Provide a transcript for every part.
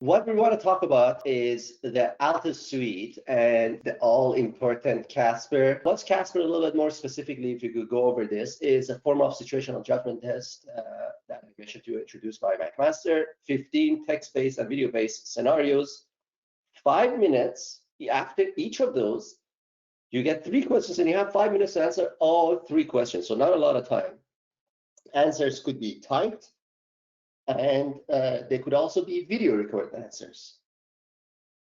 What we want to talk about is the Altus Suite and the all-important CASPer. What's CASPer a little bit more specifically, if you could go over this, is a form of situational judgment test that I mentioned to introduced by McMaster, 15 text-based and video-based scenarios, 5 minutes. After each of those, you get 3 questions and you have 5 minutes to answer all 3 questions, so not a lot of time. Answers could be typed, and they could also be video recorded answers.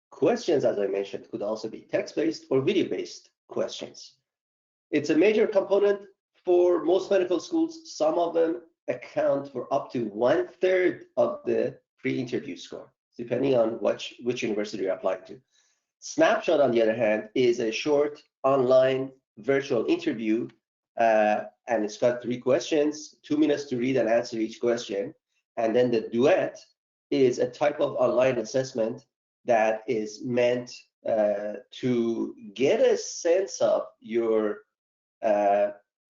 Questions, as I mentioned, could also be text-based or video-based questions. It's a major component for most medical schools. Some of them account for up to 1/3 of the pre-interview score, depending on which university you're applying to. Snapshot, on the other hand, is a short online virtual interview, and it's got 3 questions, 2 minutes to read and answer each question. And then the Duet is a type of online assessment that is meant to get a sense of your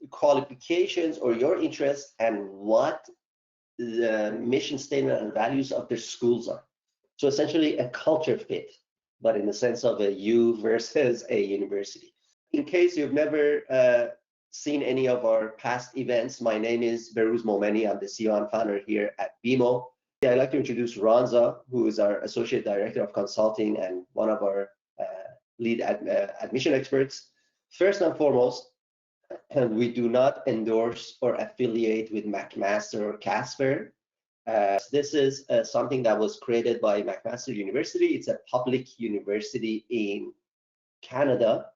qualifications or your interests and what the mission statement and values of their schools are. So essentially a culture fit, but in the sense of a you versus a university. In case you've never seen any of our past events, my name is Beruz Momeni. I'm the CEO and founder here at BeMo. I'd like to introduce Ranza, who is our Associate Director of Consulting and one of our lead admission experts. First and foremost, we do not endorse or affiliate with McMaster or CASPer. This is something that was created by McMaster University. It's a public university in Canada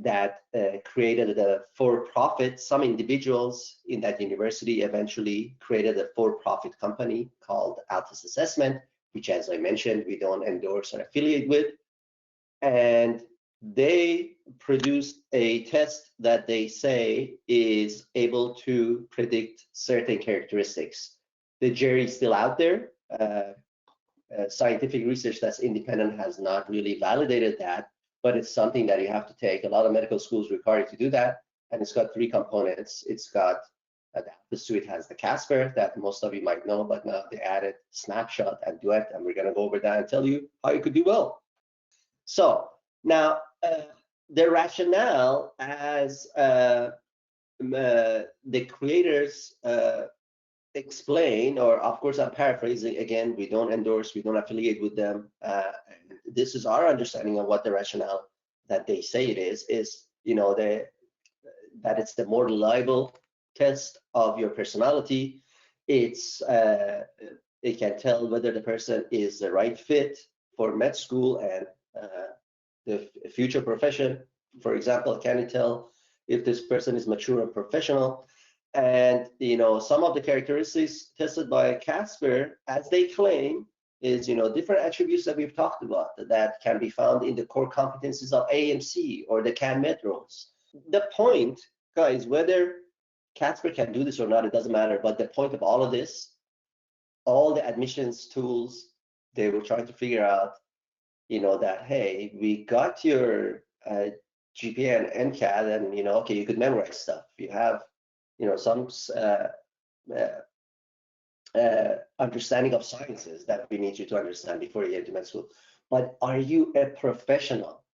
that created a for-profit. Some individuals in that university eventually created a for-profit company called Altus Assessment, which, as I mentioned, we don't endorse or affiliate with. And they produced a test that they say is able to predict certain characteristics. The jury's still out there. Scientific research that's independent has not really validated that, but it's something that you have to take. A lot of medical schools require you to do that, and it's got 3 components. It's got the suite has the CASPer that most of you might know, but now they added Snapshot and Duet, and we're going to go over that and tell you how you could do well. So now the rationale, as the creators explain, or of course I'm paraphrasing again, we don't endorse, we don't affiliate with them. This is our understanding of what the rationale that they say it is, you know, that it's the more reliable test of your personality. It's it can tell whether the person is the right fit for med school and the future profession. For example, can it tell if this person is mature and professional? And you know, some of the characteristics tested by CASPer, as they claim, is, you know, different attributes that we've talked about that can be found in the core competencies of AMC or the CAN-MED roles. The point, guys, whether CASPer can do this or not, it doesn't matter. But the point of all of this, all the admissions tools, they were trying to figure out, you know, that, hey, we got your GPA and MCAT, and, you know, okay, you could memorize stuff. You have, you know, some understanding of sciences that we need you to understand before you get to med school. But are you a professional?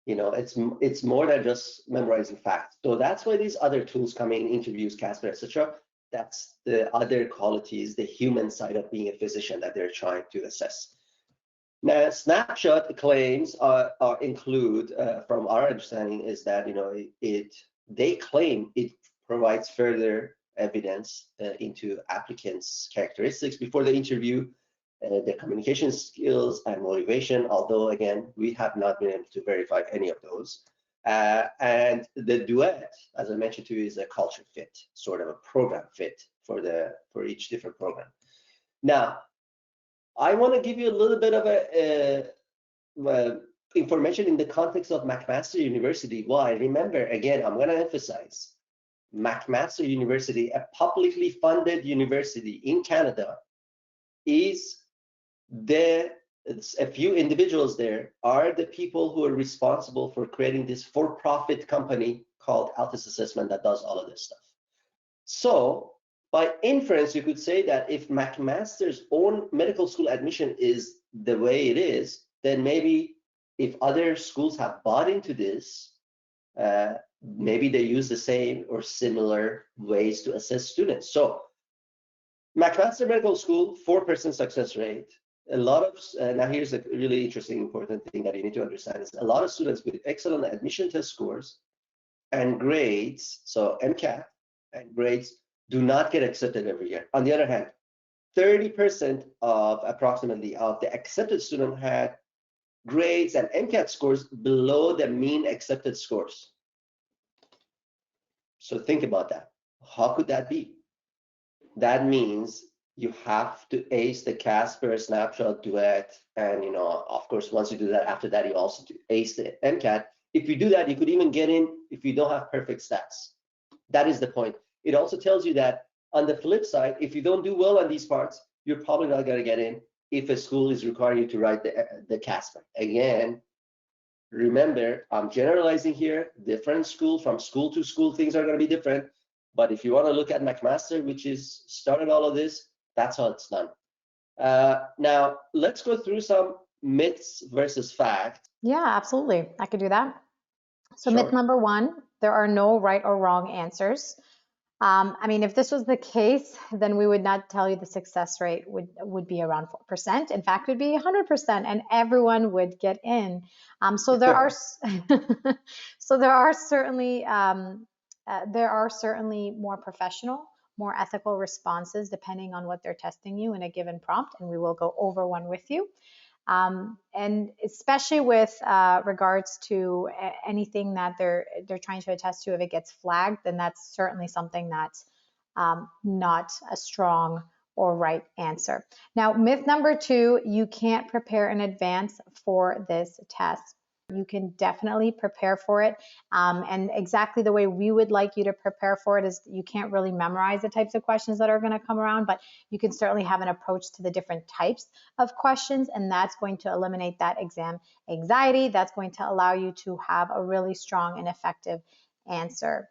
You know, it's more than just memorizing facts. So that's why these other tools come in, interviews, CASPer, etc. That's the other qualities, the human side of being a physician that they're trying to assess. Now, Snapshot claims include, from our understanding, is that, you know, they claim it provides further evidence into applicants' characteristics before the interview, their communication skills and motivation, although again, we have not been able to verify any of those. And the Duet, as I mentioned to you, is a culture fit, sort of a program fit for each different program. Now, I want to give you a little bit of information in the context of McMaster University. Why? Remember, again, I'm going to emphasize, McMaster University, a publicly funded university in Canada, is a few individuals there are the people who are responsible for creating this for-profit company called Altus Assessment that does all of this stuff. So By inference, you could say that if McMaster's own medical school admission is the way it is, then maybe if other schools have bought into this, maybe they use the same or similar ways to assess students. So McMaster Medical School, 4% success rate. A lot of, now here's a really interesting, important thing that you need to understand is a lot of students with excellent admission test scores and grades, so MCAT and grades, do not get accepted every year. On the other hand, 30% of approximately of the accepted student had grades and MCAT scores below the mean accepted scores. So think about that. How could that be? That means you have to ace the CASPer, Snapshot, Duet, and of course, once you do that, after that, you also ace the MCAT. If you do that, you could even get in if you don't have perfect stats. That is the point. It also tells you that on the flip side, if you don't do well on these parts, you're probably not going to get in if a school is requiring you to write the CASPer. Again, remember, I'm generalizing here. Different school, from school to school, things are going to be different. But if you want to look at McMaster, which is started all of this, that's how it's done. Now, let's go through some myths versus facts. Yeah, absolutely. I could do that. So Sure. myth number one, there are no right or wrong answers. I mean, if this was the case, then we would not tell you the success rate would be around 4%. In fact, it would be 100%, and everyone would get in. So there are there are certainly more professional, more ethical responses depending on what they're testing you in a given prompt, and we will go over one with you. And especially with regards to anything that they're trying to attest to, if it gets flagged, then that's certainly something that's not a strong or right answer. Now, myth number two, you can't prepare in advance for this test. You can definitely prepare for it. And exactly the way we would like you to prepare for it is you can't really memorize the types of questions that are going to come around, but you can certainly have an approach to the different types of questions, and that's going to eliminate that exam anxiety. That's going to allow you to have a really strong and effective answer.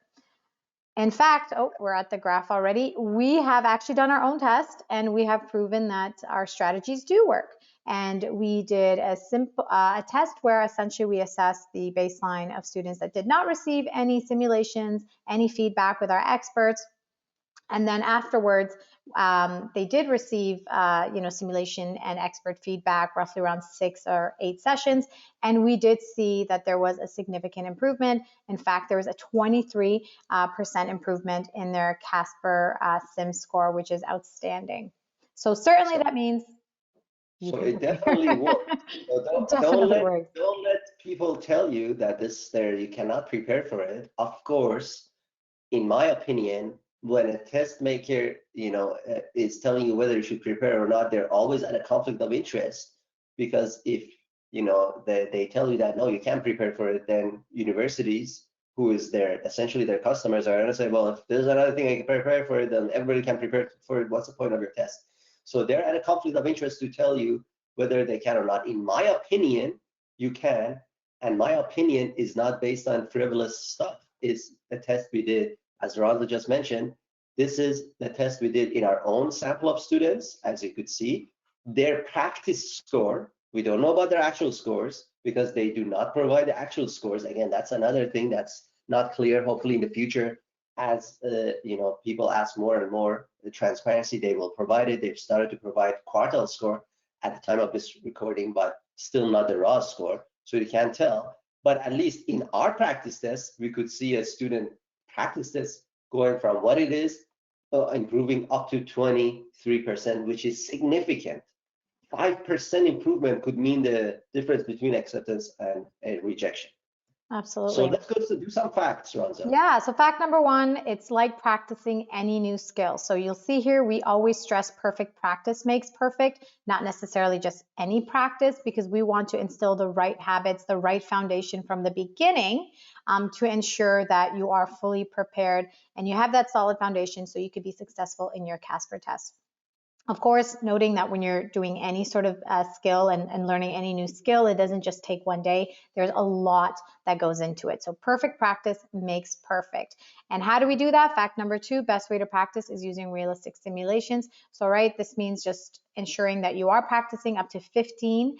In fact, oh, we're at the graph already. We have actually done our own test, and we have proven that our strategies do work. And we did a simple test where essentially we assessed the baseline of students that did not receive any simulations, any feedback with our experts. And then afterwards, they did receive, simulation and expert feedback roughly around 6 or 8 sessions. And we did see that there was a significant improvement. In fact, there was a 23% improvement in their CASPer SIM score, which is outstanding. So certainly that means so it definitely works. So don't let people tell you that you cannot prepare for it. Of course, in my opinion, when a test maker, is telling you whether you should prepare or not, they're always at a conflict of interest, because if they tell you that no, you can't prepare for it, then universities, who is essentially their customers, are going to say, well, if there's another thing I can prepare for it, then everybody can prepare for it. What's the point of your test? So they're at a conflict of interest to tell you whether they can or not. In my opinion, you can, and my opinion is not based on frivolous stuff. It's a test we did, as Rhonda just mentioned. This is the test we did in our own sample of students. As you could see, their practice score, we don't know about their actual scores because they do not provide the actual scores. Again, that's another thing that's not clear. Hopefully in the future, as people ask more and more, the transparency, they will provide it. They've started to provide quartile score at the time of this recording, but still not the raw score, so you can't tell. But at least in our practice test, we could see a student practice test going from what it is, improving up to 23%, which is significant. 5% improvement could mean the difference between acceptance and a rejection. Absolutely. So let's go to do some facts, Ronza. Yeah, so fact number one, it's like practicing any new skill. So you'll see here, we always stress perfect practice makes perfect, not necessarily just any practice, because we want to instill the right habits, the right foundation from the beginning to ensure that you are fully prepared and you have that solid foundation so you could be successful in your CASPer test. Of course, noting that when you're doing any sort of skill and learning any new skill, it doesn't just take one day. There's a lot that goes into it. So perfect practice makes perfect. And how do we do that? Fact number 2, best way to practice is using realistic simulations. So, right, this means just ensuring that you are practicing up to 15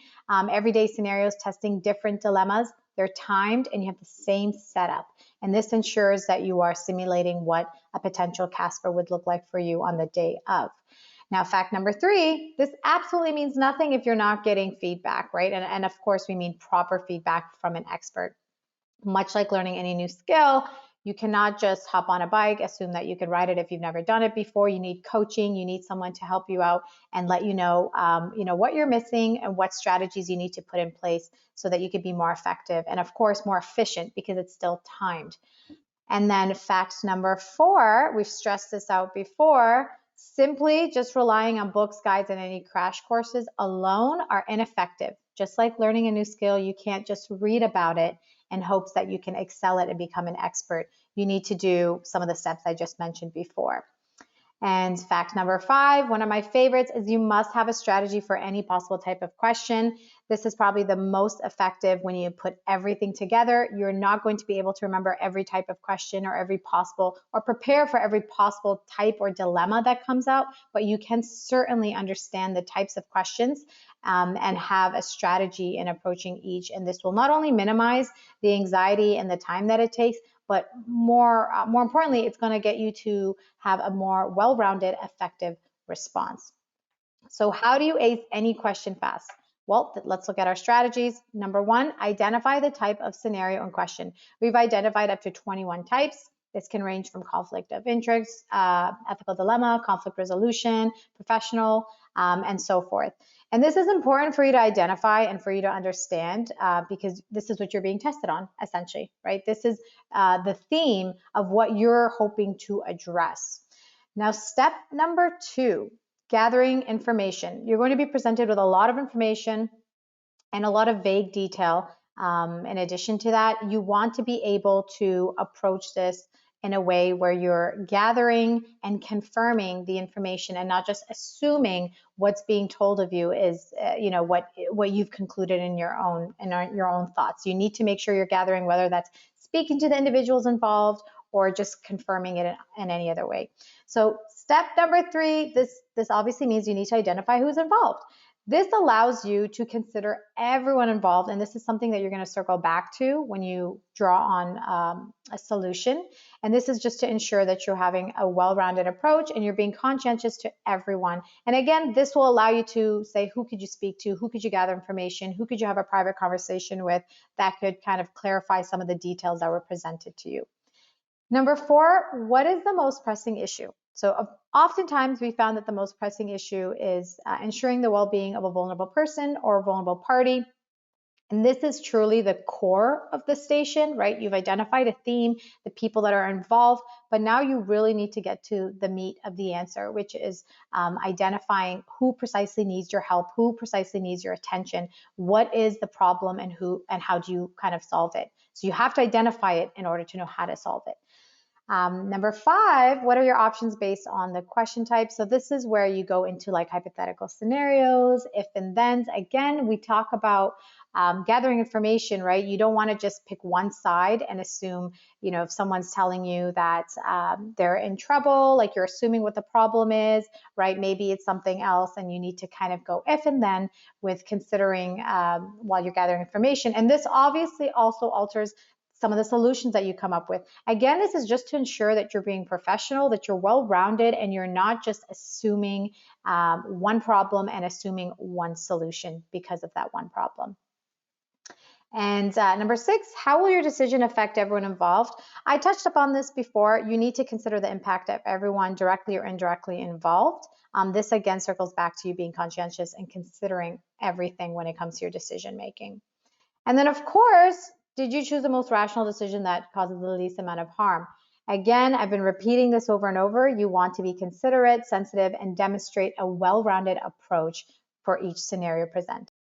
everyday scenarios, testing different dilemmas. They're timed and you have the same setup. And this ensures that you are simulating what a potential CASPer would look like for you on the day of. Now, fact number 3, this absolutely means nothing if you're not getting feedback, right? And of course, we mean proper feedback from an expert. Much like learning any new skill, you cannot just hop on a bike, assume that you can ride it if you've never done it before. You need coaching. You need someone to help you out and let you know, what you're missing and what strategies you need to put in place so that you can be more effective and, of course, more efficient because it's still timed. And then fact number 4, we've stressed this out before, simply just relying on books, guides, and any crash courses alone are ineffective. Just like learning a new skill, you can't just read about it in hopes that you can excel it and become an expert. You need to do some of the steps I just mentioned before. And fact number 5, one of my favorites, is you must have a strategy for any possible type of question. This is probably the most effective when you put everything together. You're not going to be able to remember every type of question or every possible, or prepare for every possible type or dilemma that comes out, but you can certainly understand the types of questions and have a strategy in approaching each. And this will not only minimize the anxiety and the time that it takes, but more importantly, it's going to get you to have a more well-rounded, effective response. So how do you ace any question fast? Well, let's look at our strategies. Number 1, identify the type of scenario in question. We've identified up to 21 types. This can range from conflict of interest, ethical dilemma, conflict resolution, professional, and so forth. And this is important for you to identify and for you to understand because this is what you're being tested on, essentially, right? This is the theme of what you're hoping to address. Now, step number 2, gathering information. You're going to be presented with a lot of information and a lot of vague detail. In addition to that, you want to be able to approach this in a way where you're gathering and confirming the information and not just assuming what's being told of you is, what you've concluded in your own thoughts. You need to make sure you're gathering, whether that's speaking to the individuals involved or just confirming it in any other way. So step number 3, this obviously means you need to identify who's involved. This allows you to consider everyone involved, and this is something that you're going to circle back to when you draw on a solution. And this is just to ensure that you're having a well-rounded approach and you're being conscientious to everyone. And again, this will allow you to say, who could you speak to? Who could you gather information? Who could you have a private conversation with that could kind of clarify some of the details that were presented to you? Number 4, what is the most pressing issue? So oftentimes we found that the most pressing issue is ensuring the well-being of a vulnerable person or a vulnerable party. And this is truly the core of the station, right? You've identified a theme, the people that are involved, but now you really need to get to the meat of the answer, which is identifying who precisely needs your help, who precisely needs your attention, what is the problem, and how do you kind of solve it. So you have to identify it in order to know how to solve it. Number 5, what are your options based on the question type? So this is where you go into like hypothetical scenarios, if and thens. Again, we talk about gathering information, right? You don't want to just pick one side and assume, if someone's telling you that they're in trouble, like you're assuming what the problem is, right? Maybe it's something else and you need to kind of go if and then with considering while you're gathering information. And this obviously also alters some of the solutions that you come up with. Again, this is just to ensure that you're being professional, that you're well-rounded, and you're not just assuming one problem and assuming one solution because of that one problem. And number 6, how will your decision affect everyone involved? I touched upon this before. You need to consider the impact of everyone directly or indirectly involved. This again circles back to you being conscientious and considering everything when it comes to your decision making. And then of course, did you choose the most rational decision that causes the least amount of harm? Again, I've been repeating this over and over. You want to be considerate, sensitive, and demonstrate a well-rounded approach for each scenario presented.